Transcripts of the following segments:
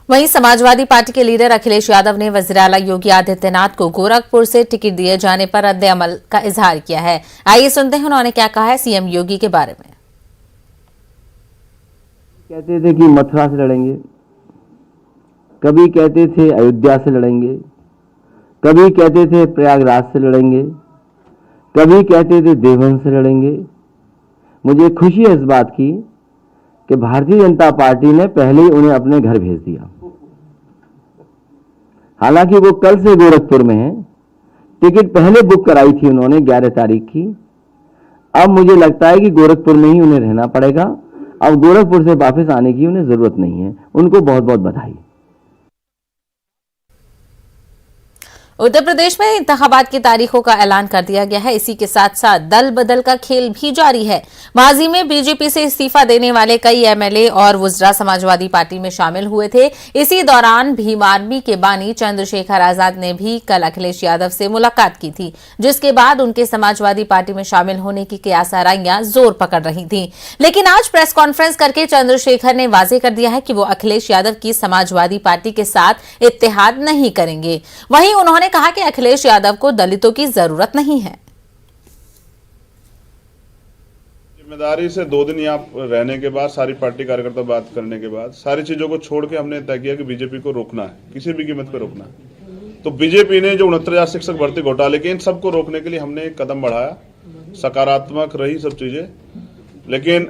वहीं समाजवादी पार्टी के लीडर अखिलेश यादव ने वज़ीर-ए-आला योगी आदित्यनाथ को गोरखपुर से टिकट दिए जाने पर रद्द-ए-अमल का इजहार किया है। आइए सुनते हैं उन्होंने क्या कहा है सीएम योगी के बारे में। कहते थे कि मथुरा से लड़ेंगे, कभी कहते थे अयोध्या से लड़ेंगे, कभी कहते थे प्रयागराज से लड़ेंगे, कभी कहते थे देवबंद से लड़ेंगे। मुझे खुशी है इस बात की कि भारतीय जनता पार्टी ने पहले ही उन्हें अपने घर भेज दिया। हालांकि वो कल से गोरखपुर में हैं, टिकट पहले बुक कराई थी उन्होंने 11 तारीख की। अब मुझे लगता है कि गोरखपुर में ही उन्हें रहना पड़ेगा। अब गोरखपुर से वापस आने की उन्हें जरूरत नहीं है। उनको बहुत बहुत बधाई। उत्तर प्रदेश में इंतखाबात की तारीखों का ऐलान कर दिया गया है। इसी के साथ साथ दल बदल का खेल भी जारी है। माजी में बीजेपी से इस्तीफा देने वाले कई एमएलए और वुज़रा समाजवादी पार्टी में शामिल हुए थे। इसी दौरान भीम आर्मी के बानी चंद्रशेखर आजाद ने भी कल अखिलेश यादव से मुलाकात की थी, जिसके बाद उनके समाजवादी पार्टी में शामिल होने की कियासाराइयां जोर पकड़ रही थी। लेकिन आज प्रेस कॉन्फ्रेंस करके चंद्रशेखर ने वाजे कर दिया है कि वो अखिलेश यादव की समाजवादी पार्टी के साथ इत्तेहाद नहीं करेंगे। वहीं उन्होंने कहा कि अखिलेश यादव को दलितों की जरूरत नहीं है। जिम्मेदारी से 2 दिन यहाँ रहने के बाद, सारी पार्टी कार्यकर्ता बात करने के बाद, सारी चीजों को छोड़ के हमने तय किया कि बीजेपी को रोकना है, किसी भी कीमत पर रोकना है। तो बीजेपी ने जो 69,000 शिक्षक भर्ती घोटाले के, इन सबको रोकने के लिए हमने एक कदम बढ़ाया। सकारात्मक रही सब चीजें, लेकिन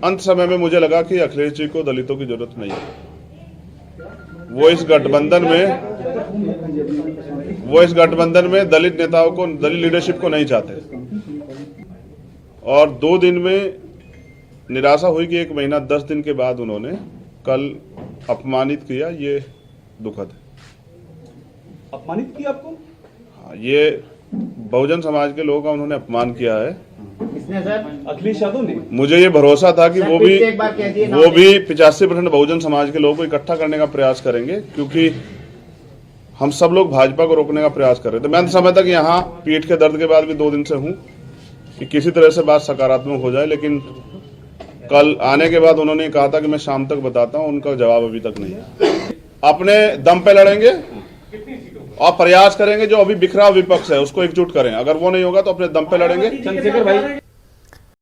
अंत समय में मुझे लगा कि अखिलेश जी को दलितों की जरूरत नहीं है। वो इस गठबंधन में दलित नेताओं को, दलित लीडरशिप को नहीं चाहते। और 2 दिन में निराशा हुई कि 1 महीना 10 दिन के बाद उन्होंने कल अपमानित किया। ये दुखद है। अपमानित किया आपको? हाँ, ये बहुजन समाज के लोगों का उन्होंने अपमान किया है। किसने सर? अखिलेश यादव ने। मुझे ये भरोसा था कि वो भी 85% बहुजन समाज के लोगों को इकट्ठा करने का प्रयास करेंगे, क्योंकि हम सब लोग भाजपा को रोकने का प्रयास कर रहे थे। मैं समझता कि यहाँ पीठ के दर्द के बाद भी 2 दिन से हूँ कि किसी तरह से बात सकारात्मक हो जाए, लेकिन कल आने के बाद उन्होंने कहा था कि मैं शाम तक बताता हूँ। उनका जवाब अभी तक नहीं है। अपने दम पे लड़ेंगे और प्रयास करेंगे। जो अभी बिखरा विपक्ष है उसको एकजुट करें। अगर वो नहीं होगा तो अपने दम पे लड़ेंगे। चंद्रशेखर भाई